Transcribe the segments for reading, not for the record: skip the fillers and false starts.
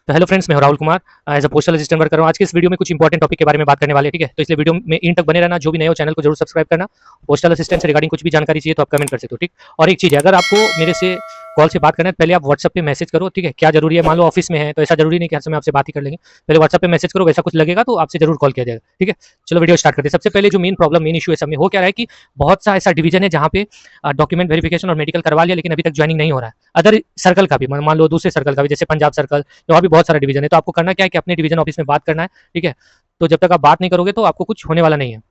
तो hello friends, मैं हूं Rahul Kumar, as a postal assistant work कर रहा हूं। आज के इस वीडियो में कुछ इंपॉर्टेंट टॉपिक के बारे में बात करने वाले हैं, ठीक है। तो इसलिए वीडियो में इन तक बने रहना। जो भी नए हो चैनल को जरूर सब्सक्राइब करना। पोस्टल असिस्टेंट से रिगार्डिंग कुछ भी जानकारी चाहिए तो आप कमेंट कर सकते हो, ठीक। और एक चीज़ है, अगर आपको मेरे से कॉल से बात करना है पहले आप व्हाट्सएप पे मैसेज करो, ठीक है। क्या जरूरी है, मान लो ऑफिस में है तो ऐसा जरूरी नहीं कि हर समय आपसे बात ही कर लेंगे। पहले व्हाट्सएप पे मैसेज करो, वैसा कुछ लगेगा तो आपसे जरूर कॉल किया जाएगा, ठीक है। चलो वीडियो स्टार्ट करते हैं। सबसे पहले जो मेन प्रॉब्लम, मेन इशू है सब में, हो क्या रहा है कि बहुत सा ऐसा डिवीजन है जहाँ पे डॉक्यूमेंट वेरिफिकेशन और मेडिकल करवा लिया लेकिन अभी तक ज्वाइनिंग नहीं हो रहा है। अदर सर्कल का भी, मान लो दूसरे सर्कल का भी, जैसे पंजाब सर्कल, और भी बहुत सारा डिवीजन है। तो आपको करना क्या है कि अपने डिवीजन ऑफिस में बात करना है, ठीक है। तो जब तक आप बात नहीं करोगे तो आपको कुछ होने वाला नहीं है।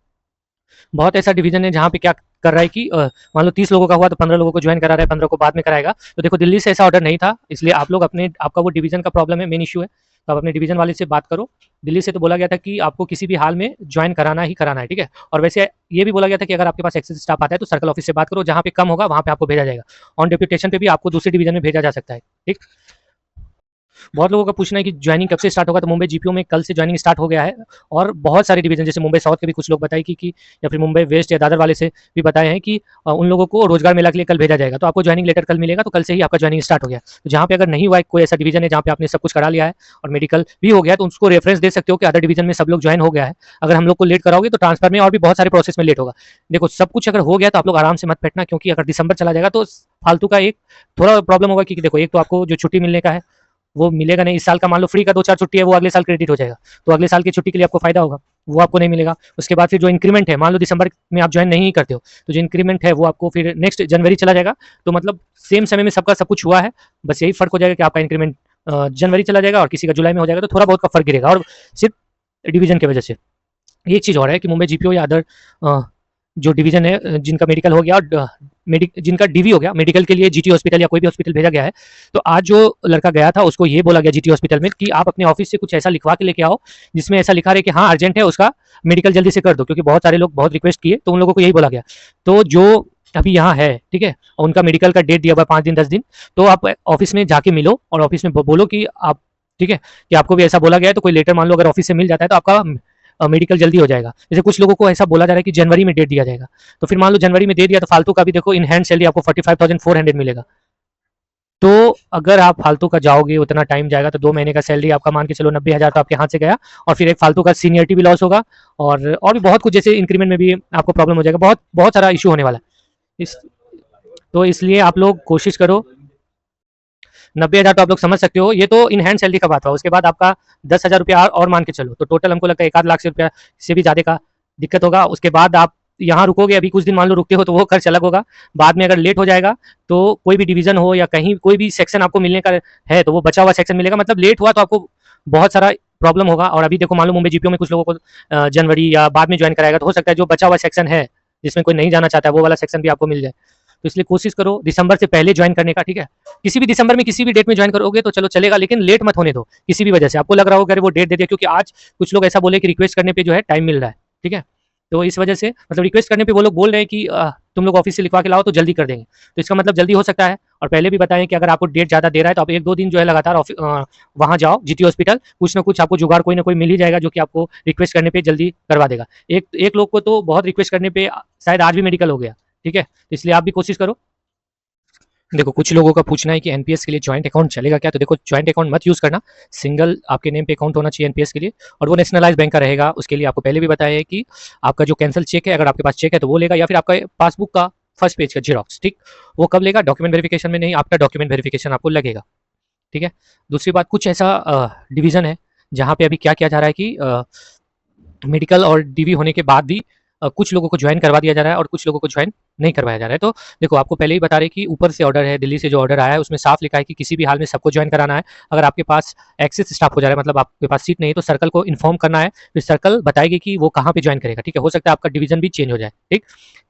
बहुत ऐसा डिवीजन है जहाँ पे क्या कर रहा है कि मान लो 30 लोगों का हुआ तो 15 लोगों को ज्वाइन करा रहा है, 15 को बाद में कराएगा। तो देखो, दिल्ली से ऐसा ऑर्डर नहीं था, इसलिए आप लोग अपने, आपका वो डिवीजन का प्रॉब्लम है, मेन इशू है, तो आप अपने डिवीजन वाले से बात करो। दिल्ली से तो बोला गया था कि आपको किसी भी हाल में ज्वाइन कराना ही कराना है, ठीक है। और वैसे ये भी बोला गया था कि अगर आपके पास एक्सेस स्टाफ आता है तो सर्कल ऑफिस से बात करो, जहाँ पे कम होगा वहाँ पे आपको भेजा जाएगा। ऑन डेप्यूटेशन पे भी आपको दूसरे डिवीजन में भेजा जा सकता है, ठीक। बहुत लोगों का पूछना है कि ज्वाइनिंग कब से स्टार्ट होगा, तो मुंबई जीपीओ में कल से ज्वाइनिंग स्टार्ट हो गया है। और बहुत सारे डिवीजन, जैसे मुंबई साउथ के भी कुछ लोग बताए कि या फिर मुंबई वेस्ट या दादर वाले से भी बताए हैं कि उन लोगों को रोजगार मेला के लिए कल भेजा जाएगा। तो आपको ज्वाइनिंग लेटर कल मिलेगा, तो कल से ही आपका ज्वाइनिंग स्टार्ट हो गया। तो जहाँ पे अगर नहीं हुआ है, कोई ऐसा डिवीजन है जहाँ पे आपने सब कुछ करा लिया है और मेडिकल भी हो गया, तो उसको रेफरेंस दे सकते हो कि अदर डिवीजन में सब लोग ज्वाइन हो गया है। अगर हम लोग को लेट कराओगे तो ट्रांसफर में और भी बहुत सारे प्रोसेस में लेट होगा। देखो, सब कुछ अगर हो गया तो आप लोग आराम से मत बैठना, क्योंकि अगर दिसंबर चला जाएगा तो फालतू का एक थोड़ा प्रॉब्लम होगा। क्योंकि देखो, एक तो आपको जो छुट्टी मिलने का है वो मिलेगा नहीं। इस साल का मान लो फ्री का 2-4 छुट्टी है, वो अगले साल क्रेडिट हो जाएगा, तो अगले साल की छुट्टी के लिए आपको फायदा होगा, वो आपको नहीं मिलेगा। उसके बाद फिर जो इंक्रीमेंट है, मान लो दिसंबर में आप ज्वाइन नहीं करते हो तो जो इंक्रीमेंट है वो आपको फिर नेक्स्ट जनवरी चला जाएगा। तो मतलब सेम समय में सबका सब कुछ हुआ है, बस यही फर्क हो जाएगा कि आपका इंक्रीमेंट जनवरी चला जाएगा और किसी का जुलाई में हो जाएगा, तो थोड़ा बहुत का फर्क गिरेगा। और सिर्फ डिवीजन की वजह से एक चीज़ और है कि मुंबई जीपीओ या अदर जो डिवीजन है, जिनका मेडिकल हो गया और जिनका डीवी हो गया, मेडिकल के लिए जीटी हॉस्पिटल या कोई भी हॉस्पिटल भेजा गया है, तो आज जो लड़का गया था उसको ये बोला गया जीटी हॉस्पिटल में कि आप अपने ऑफिस से कुछ ऐसा लिखवा के लेके आओ जिसमें ऐसा लिखा रहे कि हाँ अर्जेंट है, उसका मेडिकल जल्दी से कर दो, क्योंकि बहुत सारे लोग बहुत रिक्वेस्ट किए तो उन लोगों को यही बोला गया। तो जो अभी यहाँ है, ठीक है, उनका मेडिकल का डेट दिया हुआ 5 दिन 10 दिन, तो आप ऑफिस में जाके मिलो और ऑफिस में बोलो कि आप, ठीक है, कि आपको भी ऐसा बोला गया है। तो कोई लेटर मान लो अगर ऑफिस से मिल जाता है तो आपका मेडिकल जल्दी हो जाएगा। जैसे कुछ लोगों को ऐसा बोला जा रहा है कि जनवरी में डेट दिया जाएगा, तो फिर मान लो जनवरी में दे दिया तो फालतू का भी देखो, इन हैंड सैलरी आपको 45,400 मिलेगा। तो अगर आप फालतू का जाओगे, उतना टाइम जाएगा, तो 2 महीने का सैलरी आपका मान के चलो 90,000 तो आपके हाथ से गया, और फिर एक फालतू का सीनियरिटी भी लॉस होगा, और भी बहुत कुछ, जैसे इंक्रीमेंट में भी आपको प्रॉब्लम हो जाएगा, बहुत बहुत सारा इशू होने वाला है। इस तो इसलिए आप लोग कोशिश करो। 90,000 तो आप लोग समझ सकते हो, ये तो इन हैंड सैलरी का बात हुआ। उसके बाद आपका 10,000 रुपया और मान के चलो, तो टोटल हमको लगता है 1 आध लाख से रुपया से भी ज़्यादा का दिक्कत होगा। उसके बाद आप यहाँ रुकोगे, अभी कुछ दिन मान लो रुकते हो तो वो खर्च अलग होगा। बाद में अगर लेट हो जाएगा तो कोई भी डिवीजन हो या कहीं कोई भी सेक्शन आपको मिलने का है तो वो बचा हुआ सेक्शन मिलेगा। मतलब लेट हुआ तो आपको बहुत सारा प्रॉब्लम होगा। और अभी देखो, मान लो मुंबई जीपीओ में कुछ लोगों को जनवरी या बाद में ज्वाइन कराएगा, तो हो सकता है जो बचा हुआ सेक्शन है जिसमें कोई नहीं जाना चाहता है वो वाला सेक्शन भी आपको मिल जाए। तो इसलिए कोशिश करो दिसंबर से पहले ज्वाइन करने का, ठीक है। किसी भी दिसंबर में किसी भी डेट में ज्वाइन करोगे तो चलो चलेगा, लेकिन लेट मत होने दो किसी भी वजह से। आपको लग रहा हो कि वो डेट दे दिया, क्योंकि आज कुछ लोग ऐसा बोले कि रिक्वेस्ट करने पे जो है टाइम मिल रहा है, ठीक है। तो इस वजह से मतलब रिक्वेस्ट करने पे वो लोग बोल रहे हैं कि तुम लोग ऑफिस से लिखवा के लाओ तो जल्दी कर देंगे, तो इसका मतलब जल्दी हो सकता है। और पहले भी बताएं कि अगर आपको डेट ज़्यादा दे रहा है तो आप 1-2 दिन जो है लगातार वहाँ जाओ जीटी हॉस्पिटल, कुछ ना कुछ आपको जुगाड़ कोई ना कोई मिल ही जाएगा जो कि आपको रिक्वेस्ट करने पे जल्दी करवा देगा। एक एक लोग को तो बहुत रिक्वेस्ट करने पे शायद आज भी मेडिकल हो गया, ठीक है। तो इसलिए आप भी कोशिश करो। देखो, कुछ लोगों का पूछना है कि एनपीएस के लिए जॉइंट अकाउंट चलेगा क्या। तो देखो, जॉइंट अकाउंट मत यूज़ करना, सिंगल आपके नेम पे अकाउंट होना चाहिए एनपीएस के लिए, और वो नेशनलाइज बैंक का रहेगा। उसके लिए आपको पहले भी बताया है कि आपका जो कैंसिल चेक है, अगर आपके पास चेक है तो वो लेगा, या फिर आपका पासबुक का फर्स्ट पेज का जीरोक्स, ठीक, वो कब लेगा, डॉक्यूमेंट वेरिफिकेशन में नहीं, आपका डॉक्यूमेंट वेरिफिकेशन आपको लगेगा, ठीक है। दूसरी बात, कुछ ऐसा डिवीज़न है जहाँ पे अभी क्या किया जा रहा है कि मेडिकल और डीवी होने के बाद भी कुछ लोगों को ज्वाइन करवा दिया जा रहा है और कुछ लोगों को ज्वाइन नहीं करवाया जा रहा है। तो देखो, आपको पहले ही बता रहे कि ऊपर से ऑर्डर है, दिल्ली से जो ऑर्डर आया है उसमें साफ लिखा है कि किसी भी हाल में सबको ज्वाइन कराना है। अगर आपके पास एक्सेस स्टाफ हो जा रहा है, मतलब आपके पास सीट नहीं है, तो सर्कल को इन्फॉर्म करना है, फिर सर्कल बताएगी कि वो कहाँ पे ज्वाइन करेगा, ठीक है। हो सकता है आपका डिवीजन भी चेंज हो जाए, ठीक,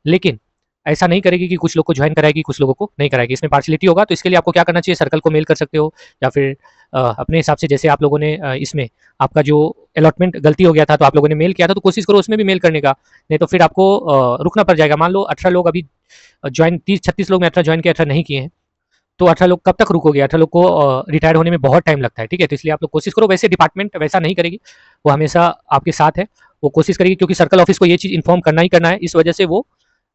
लेकिन ऐसा नहीं करेगी कि कुछ लोग को ज्वाइन कराएगी कुछ लोगों को नहीं कराएगी, इसमें पार्शलिटी होगा। तो इसके लिए आपको क्या करना चाहिए, सर्कल को मेल कर सकते हो, या फिर अपने हिसाब से, जैसे आप लोगों ने इसमें आपका जो अलॉटमेंट गलती हो गया था तो आप लोगों ने मेल किया था, तो कोशिश करो उसमें भी मेल करने का, नहीं तो फिर आपको रुकना पड़ जाएगा। मान लो 18 लोग अभी ज्वाइन, 30-36 लोग में 18 ज्वाइन किए, 18 नहीं किए हैं, तो 18 लोग कब तक रुकोगे। 18 लोग को रिटायर होने में बहुत टाइम लगता है, ठीक है। तो इसलिए आप लोग कोशिश करो। वैसे डिपार्टमेंट वैसा नहीं करेगी, वो हमेशा आपके साथ है, वो कोशिश करेगी, क्योंकि सर्कल ऑफिस को ये चीज़ इन्फॉर्म करना ही करना है, इस वजह से वो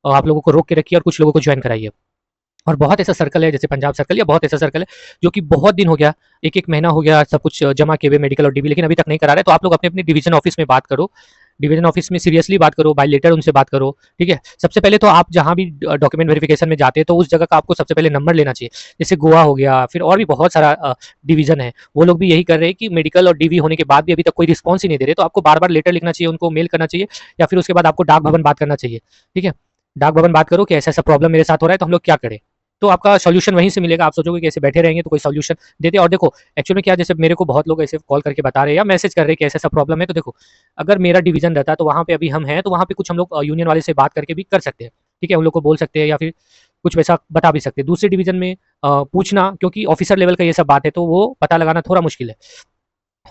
आप लोगों को रोक के रखिए और कुछ लोगों को ज्वाइन कराइए। और बहुत ऐसा सर्कल है जैसे पंजाब सर्कल या बहुत ऐसा सर्कल है जो कि बहुत दिन हो गया, 1-1 महीना हो गया सब कुछ जमा किए हुए मेडिकल और डीवी, लेकिन अभी तक नहीं करा रहे। तो आप लोग अपने-अपने डिवीज़न ऑफिस में बात करो, डिवीज़न ऑफिस में सीरियसली बात करो, बाय लेटर उनसे बात करो, ठीक है? सबसे पहले तो आप जहाँ भी डॉक्यूमेंट वेरिफिकेशन में जाते हैं तो उस जगह का आपको सबसे पहले नंबर लेना चाहिए। जैसे गोवा हो गया, फिर और भी बहुत सारा डिवीज़न है, वो लोग भी यही कर रहे हैं कि मेडिकल और डीवी होने के बाद भी अभी तक कोई रिस्पॉन्स ही नहीं दे रहे, तो आपको बार-बार लेटर लिखना चाहिए, उनको मेल करना चाहिए या फिर उसके बाद आपको डाक भवन बात करना चाहिए, ठीक है? डाक भवन बात करो कि ऐसा-ऐसा प्रॉब्लम मेरे साथ हो रहा है, तो हम लोग क्या करें? तो आपका सॉल्यूशन वहीं से मिलेगा। आप सोचोगे कि ऐसे बैठे रहेंगे तो कोई सॉल्यूशन देते। और देखो एक्चुअल में क्या, जैसे मेरे को बहुत लोग ऐसे कॉल करके बता रहे हैं या मैसेज कर रहे हैं कि ऐसा-ऐसा प्रॉब्लम है, तो देखो अगर मेरा डिवीज़न रहता तो वहाँ पे अभी हम हैं, तो वहाँ पे कुछ हम लोग यूनियन वाले से बात करके भी कर सकते हैं, ठीक है? उन लोग को बोल सकते हैं या फिर कुछ वैसा बता भी सकते हैं। दूसरे डिवीज़न में पूछना, क्योंकि ऑफिसर लेवल का ये सब बात है, तो वो पता लगाना थोड़ा मुश्किल है।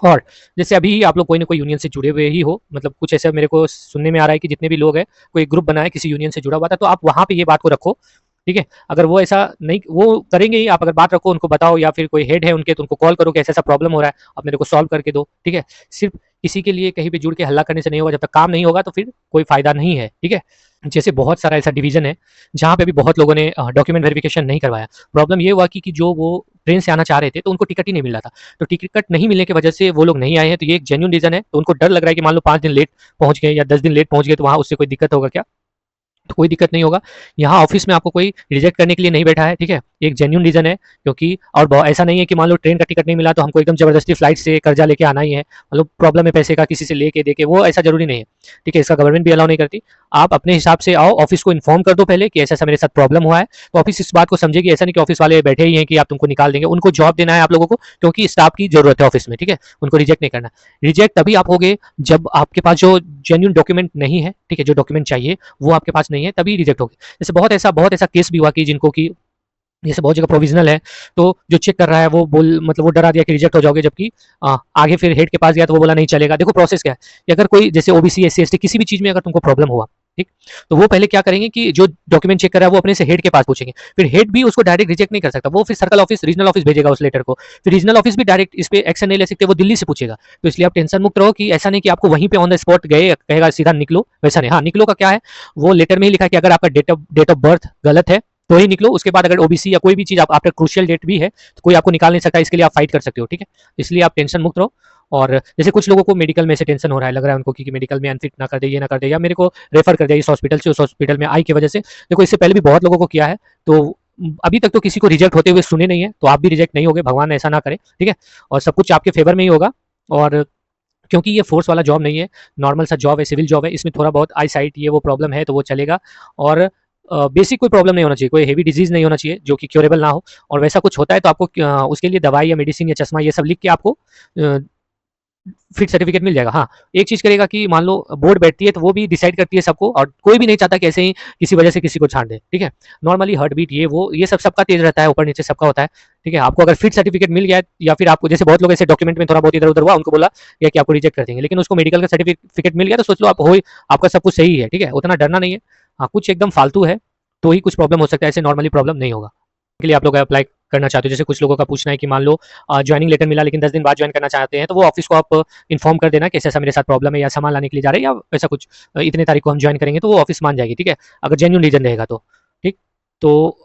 और जैसे अभी आप लोग कोई ना कोई यूनियन से जुड़े हुए ही हो, मतलब कुछ ऐसा मेरे को सुनने में आ रहा है कि जितने भी लोग हैं, कोई ग्रुप बना है किसी यूनियन से जुड़ा हुआ था, तो आप वहाँ पे ये बात को रखो, ठीक है? अगर वो ऐसा नहीं, वो करेंगे ही, आप अगर बात रखो, उनको बताओ या फिर कोई हेड है उनके, तो उनको कॉल करो कि ऐसा-ऐसा प्रॉब्लम हो रहा है, आप मेरे को सॉल्व करके दो, ठीक है? सिर्फ़ किसी के लिए कहीं पे जुड़ के हल्ला करने से नहीं होगा, जब तक काम नहीं होगा तो फिर कोई फ़ायदा नहीं है, ठीक है? जैसे बहुत सारा ऐसा डिवीज़न है, जहाँ पे भी बहुत लोगों ने डॉक्यूमेंट वेरिफिकेशन नहीं करवाया। प्रॉब्लम ये हुआ कि जो वो ट्रेन से आना चाह रहे थे, तो उनको टिकट ही नहीं मिल रहा था। तो टिकट नहीं मिलने की वजह से वो लोग नहीं आए हैं, तो ये एक जेन्युइन रीज़न है। तो उनको डर लग रहा है कि मान लो 5 दिन लेट पहुँच गए या 10 दिन लेट पहुँच गए, तो वहाँ उससे कोई दिक्कत होगा क्या? तो कोई दिक्कत नहीं होगा। यहाँ ऑफ़िस में आपको कोई रिजेक्ट करने के लिए नहीं बैठा है, ठीक है? एक जेन्युइन रीज़न है, क्योंकि और ऐसा नहीं है कि मान लो ट्रेन का टिकट नहीं मिला तो हमको एकदम ज़बरदस्ती फ्लाइट से कर्जा लेके आना ही है। मतलब प्रॉब्लम है पैसे का, किसी से लेके देके, वो ऐसा ज़रूरी नहीं है, ठीक है? इसका गवर्नमेंट भी अलाउ नहीं करती। आप अपने हिसाब से आओ, ऑफ़िस को इन्फॉर्म कर दो पहले कि ऐसा-ऐसा मेरे साथ प्रॉब्लम हुआ है, तो ऑफ़िस इस बात को समझेगी। ऐसा नहीं कि ऑफ़िस वाले बैठे ही हैं कि आप तुमको निकाल देंगे। उनको जॉब देना है आप लोगों को, क्योंकि स्टाफ की ज़रूरत है ऑफ़िस में, ठीक है? उनको रिजेक्ट नहीं करना। रिजेक्ट तभी आप होगे जब आपके पास जो जेन्युइन डॉक्यूमेंट नहीं है, ठीक है? जो डॉक्यूमेंट चाहिए वो आपके पास नहीं है, तभी रिजेक्ट होगे। जैसे बहुत ऐसा केस भी हुआ कि जिनको कि जैसे बहुत जगह प्रोविजनल है, तो जो चेक कर रहा है वो मतलब वो डरा दिया कि रिजेक्ट हो जाओगे, जबकि आगे फिर हेड के पास गया तो वो बोला नहीं चलेगा। देखो प्रोसेस क्या है कि अगर कोई जैसे ओबीसी, एससी, एसटी किसी भी चीज़ में अगर तुमको प्रॉब्लम हुआ, ठीक? तो वो पहले क्या करेंगे कि जो डॉक्यूमेंट चेक कर रहा है वो अपने से हेड के पास पूछेंगे। फिर हेड भी उसको डायरेक्ट रिजेक्ट नहीं कर सकता। वो फिर सर्कल ऑफिस, रीजनल ऑफिस भेजेगा उस लेटर को। फिर रीजनल ऑफिस भी डायरेक्ट इस पे एक्शन नहीं ले सकते, वो दिल्ली से पूछेगा। तो इसलिए आप टेंशन मुक्त रहो कि ऐसा नहीं कि आपको वहीं पे ऑन द स्पॉट गए कहेगा सीधा निकलो, वैसा नहीं। हाँ, निकलो का क्या है, वो लेटर में ही लिखा है कि अगर आपका डेट ऑफ बर्थ गलत है तो ही निकलो। उसके बाद अगर ओबीसी या कोई भी चीज़ आप आफ्टर क्रूशियल डेट भी है तो कोई आपको निकाल नहीं सकता, इसके लिए आप फाइट कर सकते हो, ठीक है? इसलिए आप टेंशन मुक्त रहो। और जैसे कुछ लोगों को मेडिकल में से टेंशन हो रहा है, लग रहा है उनको कि मेडिकल में अनफिट ना कर दे, ये ना कर दे, या मेरे को रेफर कर दिया इस हॉस्पिटल से उस हॉस्पिटल में आई की वजह से। देखो इससे पहले भी बहुत लोगों को किया है, तो अभी तक तो किसी को रिजेक्ट होते हुए सुने नहीं है, तो आप भी रिजेक्ट नहीं होगे, भगवान ऐसा ना करे, ठीक है? और सब कुछ आपके फेवर में ही होगा। और क्योंकि ये फोर्स वाला जॉब नहीं है, नॉर्मल सा जॉब है, सिविल जॉब है, इसमें थोड़ा बहुत आई साइट ये वो प्रॉब्लम है तो वो चलेगा। और बेसिक कोई प्रॉब्लम नहीं होना चाहिए, कोई हेवी डिजीज़ नहीं होना चाहिए जो कि क्योरेबल ना हो। और वैसा कुछ होता है तो आपको उसके लिए दवाई या मेडिसिन या चश्मा ये सब लिख के आपको फिट सर्टिफिकेट मिल जाएगा। हाँ, एक चीज़ करेगा कि मान लो बोर्ड बैठती है तो वो भी डिसाइड करती है सबको, और कोई भी नहीं चाहता कि ऐसे ही किसी वजह से किसी को छाँट दे, ठीक है? नॉर्मली हार्ट बीट ये वो ये सब सबका तेज़ रहता है, ऊपर-नीचे सबका होता है, ठीक है? आपको अगर फिट सर्टिफिकेट मिल गया है, या फिर आपको जैसे बहुत लोग ऐसे डॉक्यूमेंट में थोड़ा बहुत इधर-उधर हुआ, उनको बोला गया कि आपको रिजेक्ट कर देंगे, लेकिन उसको मेडिकल का सर्टिफिकेट मिल गया तो सोच लो आप आपका सब कुछ सही है, ठीक है? उतना डरना नहीं है। हाँ, कुछ एकदम फालतू है तो ही कुछ प्रॉब्लम हो सकता है, ऐसे नॉर्मली प्रॉब्लम नहीं होगा। के लिए आप लोग अप्लाई करना चाहते हो, जैसे कुछ लोगों का पूछना है कि मान लो जॉइनिंग लेटर मिला लेकिन 10 दिन बाद जॉइन करना चाहते हैं, तो वो ऑफिस को आप इन्फॉर्म कर देना कि ऐसा-ऐसा मेरे साथ प्रॉब्लम है या सामान लाने के लिए जा रहे हैं या ऐसा कुछ, इतने तारीख को हम जॉइन करेंगे, तो वो ऑफिस मान जाएगी, ठीक है? अगर जेन्युइन रीज़न रहेगा तो, ठीक? तो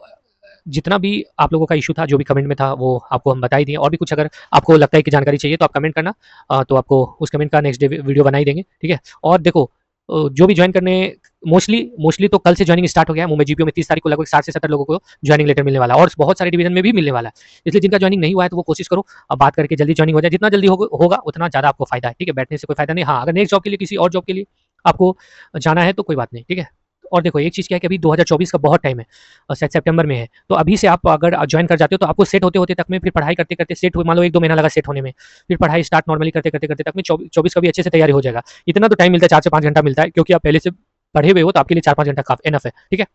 जितना भी आप लोगों का इश्यू था, जो भी कमेंट में था, वो आपको हम बता ही दिए। और भी कुछ अगर आपको लगता है कि जानकारी चाहिए तो आप कमेंट करना, तो आपको उस कमेंट का नेक्स्ट डे वीडियो बना ही देंगे, ठीक है? और देखो जो भी जॉइन करने, मोस्टली मोस्टली तो कल से जॉइनिंग स्टार्ट हो गया है। मुंबई जीपीओ में 30 तारीख को लगभग 60 से 70 लोगों को जॉइनिंग लेटर मिलने वाला है, और बहुत सारे डिवीजन में भी मिलने वाला है। इसलिए जिनका जॉइनिंग नहीं हुआ है तो वो कोशिश करो अब बात करके जल्दी जॉइनिंग हो जाए। जितना जल्दी होगा उतना ज़्यादा आपको फायदा है, ठीक है? बैठने से कोई फायदा नहीं। हाँ, अगर नेक्स्ट जॉब के लिए, किसी और जॉब के लिए आपको जाना है तो कोई बात नहीं, ठीक है? और देखो एक चीज़ क्या है कि अभी 2024 का बहुत टाइम है, शायद सितंबर में है, तो अभी से आप अगर जॉइन कर जाते हो तो आपको सेट होते-होते तक में, फिर पढ़ाई करते-करते सेट हुए, मान लो 1-2 महीना लगा सेट होने में, फिर पढ़ाई स्टार्ट नॉर्मली करते-करते तक में 24 का भी अच्छे से तैयारी हो जाएगा। इतना तो टाइम मिलता है, 4 से 5 घंटा मिलता है, क्योंकि आप पहले से पढ़े हुए हो तो आपके लिए 4-5 घंटा काफ़ी इनफ है, ठीक है?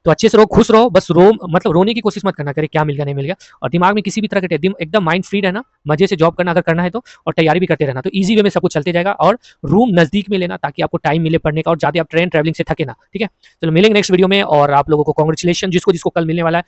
तो अच्छे से रहो, खुश रहो, बस मतलब रोने की कोशिश मत करना कि अरे क्या मिल गया, नहीं मिल गया। और दिमाग में किसी भी तरह के एकदम माइंड फ्री रहना, मजे से जॉब करना अगर करना है तो, और तैयारी भी करते रहना, तो ईज़ी वे में सब कुछ चलते जाएगा। और रूम नज़दीक में लेना ताकि आपको टाइम मिले पढ़ने का, और ज़्यादा आप ट्रैवलिंग से थके ना, ठीक है? चलो मिलेंगे नेक्स्ट वीडियो में, और आप लोगों को कांग्रेचुलेशन जिसको कल मिलने वाला है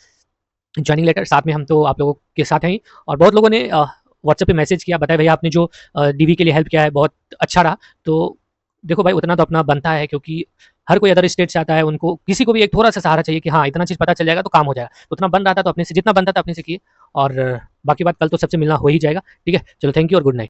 जॉइनिंग लेटर, साथ में हम तो आप लोगों के साथ हैं ही। और बहुत लोगों ने व्हाट्सएप पे मैसेज किया, बताया भैया आपने जो डीवी के लिए हेल्प किया है बहुत अच्छा रहा। तो देखो भाई उतना तो अपना बनता है, क्योंकि हर कोई अदर स्टेट से आता है, उनको किसी को भी एक थोड़ा सा सहारा चाहिए कि हाँ इतना चीज़ पता चल जाएगा तो काम हो जाएगा। तो उतना बन रहा था तो अपने से जितना बनता था अपने से किए, और बाकी बात कल तो सबसे मिलना हो ही जाएगा। ठीक है, चलो थैंक यू और गुड नाइट।